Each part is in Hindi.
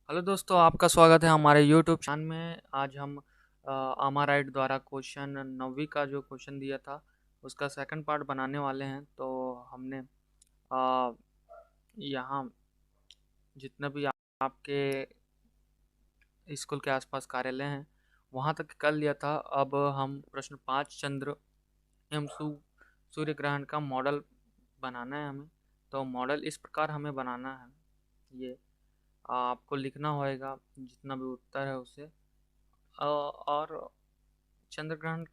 हेलो दोस्तों, आपका स्वागत है हमारे यूट्यूब चैनल में। आज हम अमाराइट द्वारा क्वेश्चन 9वीं का जो क्वेश्चन दिया था उसका सेकंड पार्ट बनाने वाले हैं। तो हमने यहाँ जितना भी आपके स्कूल के आसपास कार्यालय हैं वहाँ तक कर लिया था। अब हम प्रश्न 5 चंद्र एवं सूर्य ग्रहण का मॉडल बनाना है हमें। तो मॉडल इस प्रकार हमें बनाना है। ये आपको लिखना होएगा जितना भी उत्तर है उसे। और चंद्र ग्रहण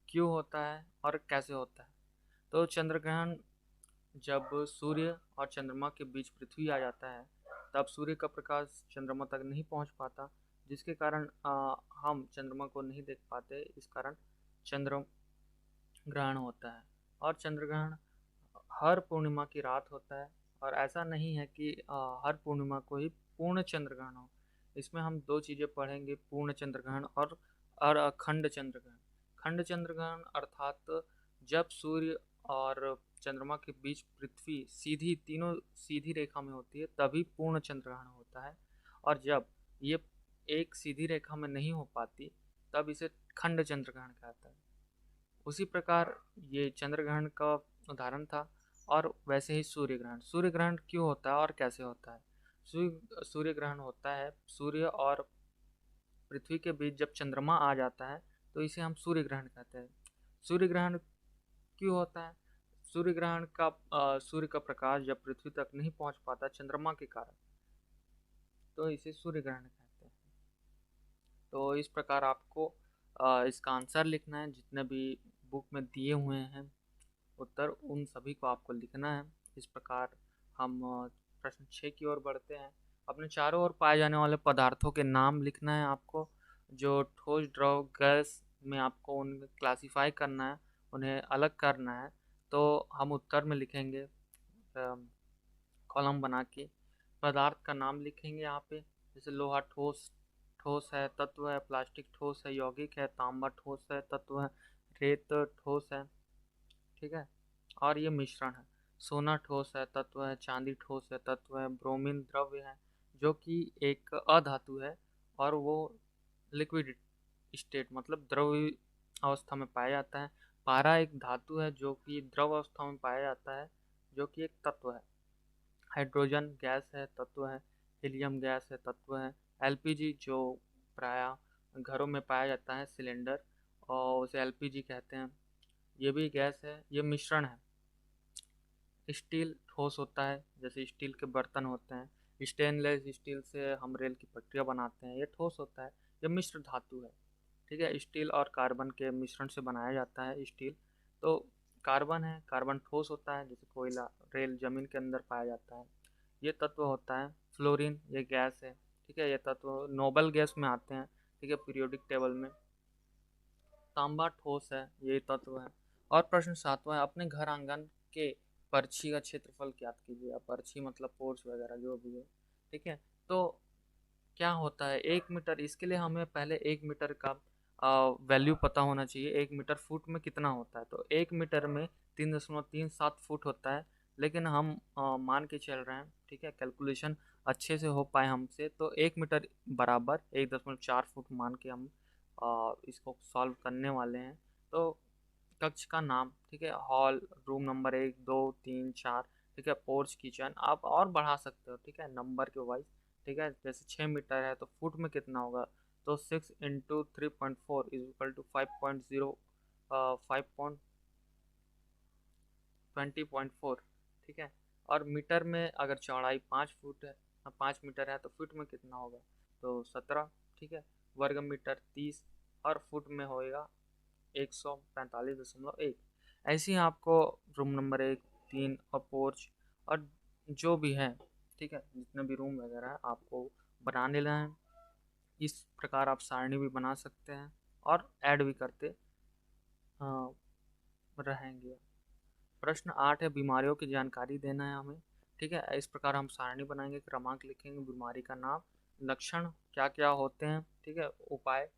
क्यों होता है और कैसे होता है। तो चंद्र ग्रहण जब सूर्य और चंद्रमा के बीच पृथ्वी आ जाता है तब सूर्य का प्रकाश चंद्रमा तक नहीं पहुंच पाता, जिसके कारण हम चंद्रमा को नहीं देख पाते। इस कारण चंद्र ग्रहण होता है। और चंद्र ग्रहण हर पूर्णिमा की रात होता है। और ऐसा नहीं है कि हर पूर्णिमा को ही पूर्ण चंद्र ग्रहण हो। इसमें हम दो चीज़ें पढ़ेंगे, पूर्ण चंद्र ग्रहण और अखंड चंद्र ग्रहण। खंड चंद्र ग्रहण अर्थात जब सूर्य और चंद्रमा के बीच पृथ्वी सीधी तीनों सीधी रेखा में होती है तभी पूर्ण चंद्र ग्रहण होता है। और जब ये एक सीधी रेखा में नहीं हो पाती तब इसे खंड चंद्र ग्रहण कहता है। उसी प्रकार ये चंद्र ग्रहण का उदाहरण था। और वैसे ही सूर्य ग्रहण क्यों होता है और कैसे होता है। सूर्य ग्रहण होता है सूर्य और पृथ्वी के बीच जब चंद्रमा आ जाता है तो इसे हम सूर्य ग्रहण कहते हैं। सूर्य ग्रहण क्यों होता है। सूर्य का प्रकाश जब पृथ्वी तक नहीं पहुंच पाता चंद्रमा के कारण, तो इसे सूर्य ग्रहण कहते हैं। तो इस प्रकार आपको इसका आंसर लिखना है। जितने भी बुक में दिए हुए हैं उत्तर उन सभी को आपको लिखना है। इस प्रकार हम प्रश्न 6 की ओर बढ़ते हैं। अपने चारों ओर पाए जाने वाले पदार्थों के नाम लिखना है आपको। जो ठोस, द्रव, गैस में आपको उन्हें क्लासिफाई करना है, उन्हें अलग करना है। तो हम उत्तर में लिखेंगे कॉलम बना के पदार्थ का नाम लिखेंगे यहाँ पे। जैसे लोहा ठोस ठोस है, तत्व है। प्लास्टिक ठोस है, यौगिक है। तांबा ठोस है, तत्व है। रेत ठोस है, ठीक है, और ये मिश्रण है। सोना ठोस है, तत्व है। चांदी ठोस है, तत्व है। ब्रोमीन द्रव्य है जो कि एक अधातु है और वो लिक्विड स्टेट मतलब द्रव अवस्था में पाया जाता है। पारा एक धातु है जो कि द्रव अवस्था में पाया जाता है, जो कि एक तत्व है। हाइड्रोजन गैस है, तत्व है। हीलियम गैस है, तत्व है। एलपीजी जो प्राय घरों में पाया जाता है, सिलेंडर, और उसे एलपीजी कहते हैं, ये भी गैस है, ये मिश्रण है। स्टील ठोस होता है, जैसे स्टील के बर्तन होते हैं। स्टेनलेस स्टील से हम रेल की पटरियाँ बनाते हैं, ये ठोस होता है। ये मिश्र धातु है, ठीक है। स्टील और कार्बन के मिश्रण से बनाया जाता है स्टील। तो कार्बन है, कार्बन ठोस होता है, जैसे कोयला रेल जमीन के अंदर पाया जाता है, ये तत्व होता है। फ्लोरीन ये गैस है, ठीक है, ये तत्व नोबल गैस में आते हैं, ठीक है, पीरियोडिक टेबल में। तांबा ठोस है, ये तत्व है। और प्रश्न 7वां है, अपने घर आंगन के पर्ची का क्षेत्रफल ज्ञात कीजिए। अब पर्ची मतलब पोर्च वगैरह जो भी है, ठीक है। तो क्या होता है 1 मीटर, इसके लिए हमें पहले 1 मीटर का वैल्यू पता होना चाहिए। 1 मीटर फुट में कितना होता है। तो 1 मीटर में 3.37 फुट होता है। लेकिन हम मान के चल रहे हैं, ठीक है, कैलकुलेशन अच्छे से हो पाए हमसे, तो 1 मीटर बराबर 1.4 फुट मान के हम इसको सॉल्व करने वाले हैं। तो कक्ष का नाम, ठीक है, हॉल, रूम नंबर 1, 2, 3, 4, ठीक है, पोर्च, किचन, आप और बढ़ा सकते हो, ठीक है, नंबर के वाइज, ठीक है। जैसे 6 मीटर है तो फुट में कितना होगा। तो 6 × 3.4 इज इक्वल टू 5.0 5.20.4, ठीक है। और मीटर में अगर चौड़ाई 5 फुट है, 5 मीटर है तो फुट में कितना होगा। तो 17, ठीक है। वर्ग मीटर 30 और फुट में होएगा 145.1। ऐसे ही आपको रूम नंबर 1, 3 और पोर्च और जो भी है, ठीक है, जितने भी रूम वगैरह है आपको बनाने लेना है। इस प्रकार आप सारणी भी बना सकते हैं और ऐड भी करते रहेंगे। प्रश्न 8 है, बीमारियों की जानकारी देना है हमें, ठीक है। इस प्रकार हम सारणी बनाएंगे, क्रमांक लिखेंगे, बीमारी का नाम, लक्षण क्या क्या होते हैं, ठीक है, उपाय,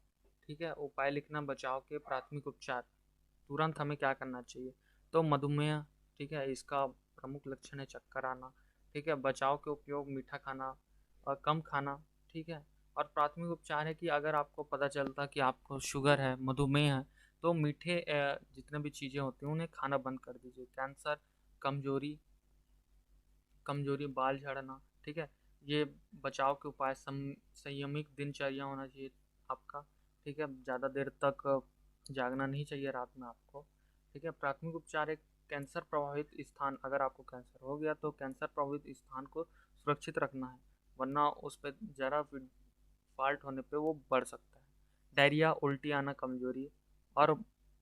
ठीक है, उपाय लिखना, बचाव के प्राथमिक उपचार, तुरंत हमें क्या करना चाहिए। तो मधुमेह, ठीक है, इसका प्रमुख लक्षण है चक्कर आना, ठीक है। बचाव के उपयोग मीठा खाना, कम खाना, ठीक है। और प्राथमिक उपचार है कि अगर आपको पता चलता कि आपको शुगर है, मधुमेह है, तो मीठे जितने भी चीज़ें होती हैं उन्हें खाना बंद कर दीजिए। कैंसर, कमजोरी कमजोरी, बाल झड़ना, ठीक है, ये बचाव के उपाय। संयमित दिनचर्या होना चाहिए आपका, ठीक है। ज़्यादा देर तक जागना नहीं चाहिए रात में आपको, ठीक है। प्राथमिक उपचार एक कैंसर प्रभावित स्थान, अगर आपको कैंसर हो गया तो कैंसर प्रभावित स्थान को सुरक्षित रखना है, वरना उस पर ज़रा भी फॉल्ट होने पे वो बढ़ सकता है। डायरिया, उल्टी आना, कमजोरी और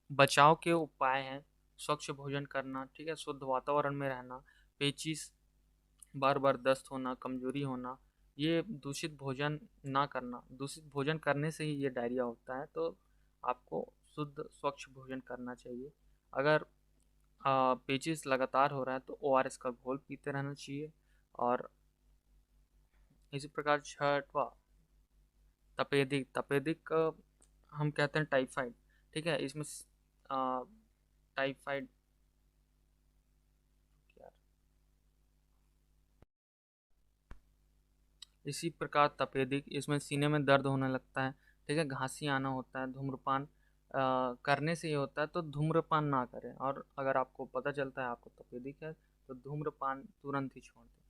बचाव के उपाय हैं स्वच्छ भोजन करना, ठीक है, शुद्ध वातावरण में रहना, पेचिश, बार बार दस्त होना, कमजोरी होना, ये दूषित भोजन ना करना। दूषित भोजन करने से ही ये डायरिया होता है, तो आपको शुद्ध स्वच्छ भोजन करना चाहिए। अगर पेचिस लगातार हो रहा है तो ओआरएस का घोल पीते रहना चाहिए। और इसी प्रकार छठवा, तपेदिक। तपेदिक हम कहते हैं टाइफाइड, ठीक है। इसमें टाइफाइड, इसी प्रकार तपेदिक, इसमें सीने में दर्द होने लगता है, ठीक है, घांसी आना होता है। धूम्रपान करने से ये होता है, तो धूम्रपान ना करें। और अगर आपको पता चलता है आपको तपेदिक है तो धूम्रपान तुरंत ही छोड़ दें,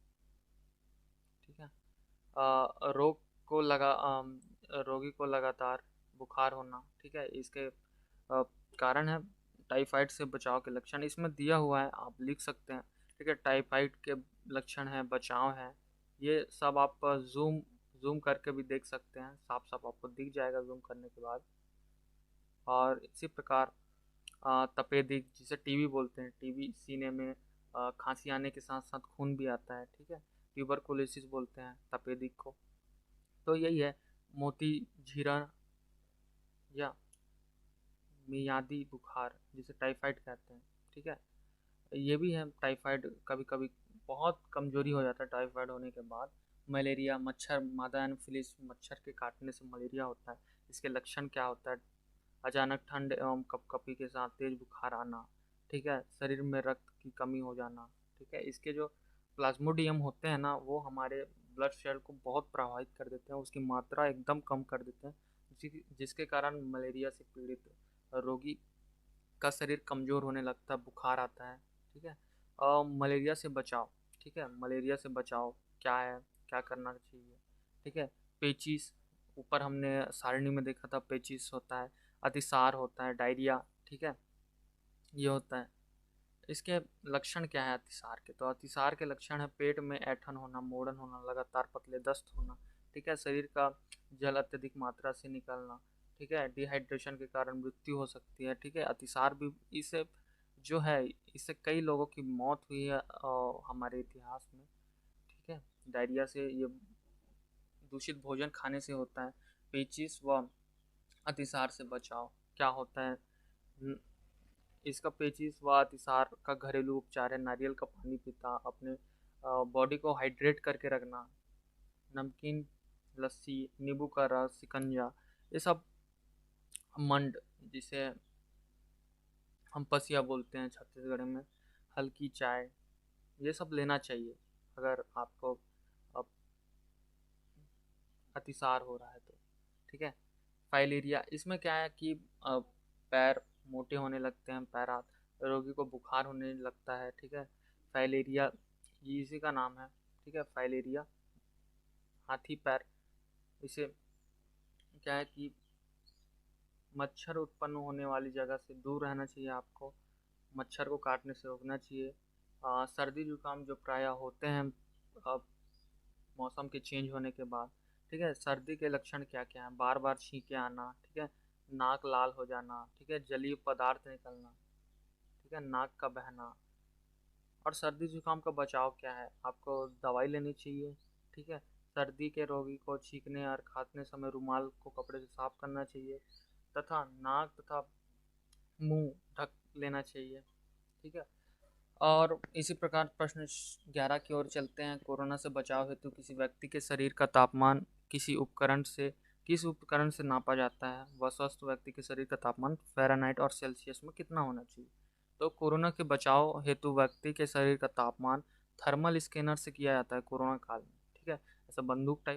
ठीक है। रोग को रोगी को लगातार बुखार होना, ठीक है, इसके कारण है। टाइफाइड से बचाव के लक्षण इसमें दिया हुआ है, आप लिख सकते हैं, ठीक है। टाइफाइड के लक्षण है, बचाव है, ये सब आप जूम जूम करके भी देख सकते हैं, साफ साफ आपको दिख जाएगा जूम करने के बाद। और इसी प्रकार तपेदिक, जिसे टीबी बोलते हैं, टीबी सीने में खांसी आने के साथ साथ खून भी आता है, ठीक है। ट्यूबरकुलोसिस बोलते हैं तपेदिक को। तो यही है, मोती झीरा या मियादी बुखार, जिसे टाइफाइड कहते हैं, ठीक है, ये भी है। टाइफाइड कभी कभी बहुत कमजोरी हो जाता है टाइफाइड होने के बाद। मलेरिया, मच्छर, मादा एनोफिलिस मच्छर के काटने से मलेरिया होता है। इसके लक्षण क्या होता है? अचानक ठंड एवं कपकपी के साथ तेज बुखार आना, ठीक है, शरीर में रक्त की कमी हो जाना, ठीक है। इसके जो प्लाज्मोडियम होते हैं ना, वो हमारे ब्लड सेल को बहुत प्रभावित कर देते हैं, उसकी मात्रा एकदम कम कर देते हैं, जिसके कारण मलेरिया से पीड़ित रोगी का शरीर कमज़ोर होने लगता है, बुखार आता है, ठीक है। मलेरिया से बचाव, ठीक है, मलेरिया से बचाव क्या है, क्या करना चाहिए, ठीक है। पेचिस, ऊपर हमने सारणी में देखा था, पेचिस होता है, अतिसार होता है, डायरिया, ठीक है, ये होता है। इसके लक्षण क्या है अतिसार के? तो अतिसार के लक्षण है पेट में ऐंठन होना, मोड़न होना, लगातार पतले दस्त होना, ठीक है, शरीर का जल अत्यधिक मात्रा से निकलना, ठीक है, डिहाइड्रेशन के कारण मृत्यु हो सकती है, ठीक है। अतिसार भी इसे जो है, इससे कई लोगों की मौत हुई है हमारे इतिहास में, ठीक है। डायरिया से, ये दूषित भोजन खाने से होता है। पेचिस व अतिसार से बचाव क्या होता है? इसका पेचिश व अतिसार का घरेलू उपचार है नारियल का पानी पीता, अपने बॉडी को हाइड्रेट करके रखना, नमकीन, लस्सी, नींबू का रस, शिकंजा, ये सब, मंड, जिसे हम पसिया बोलते हैं छत्तीसगढ़ में, हल्की चाय, ये सब लेना चाहिए अगर आपको अतिसार हो रहा है तो, ठीक है। फाइलेरिया, इसमें क्या है कि पैर मोटे होने लगते हैं, पैर हाथ, रोगी को बुखार होने लगता है, ठीक है। फाइलेरिया, ये इसी का नाम है, ठीक है, फाइलेरिया, हाथी पैर। इसे क्या है कि मच्छर उत्पन्न होने वाली जगह से दूर रहना चाहिए आपको, मच्छर को काटने से रोकना चाहिए। सर्दी जुकाम जो प्रायः होते हैं मौसम के चेंज होने के बाद, ठीक है। सर्दी के लक्षण क्या क्या हैं? बार बार छींके आना, ठीक है, नाक लाल हो जाना, ठीक है, जलीय पदार्थ निकलना, ठीक है, नाक का बहना। और सर्दी जुकाम का बचाव क्या है? आपको दवाई लेनी चाहिए, ठीक है। सर्दी के रोगी को छींकने और खांसने समय रुमाल को कपड़े से साफ करना चाहिए, तथा नाक तथा मुंह ढक लेना चाहिए, ठीक है। और इसी प्रकार प्रश्न 11 की ओर चलते हैं। कोरोना से बचाव हेतु किसी व्यक्ति के शरीर का तापमान किस उपकरण से नापा जाता है? वह स्वस्थ व्यक्ति के शरीर का तापमान फ़ारेनहाइट और सेल्सियस में कितना होना चाहिए? तो कोरोना के बचाव हेतु व्यक्ति के शरीर का तापमान थर्मल स्कैनर से किया जाता है कोरोना काल में, ठीक है। ऐसा बंदूक टाइप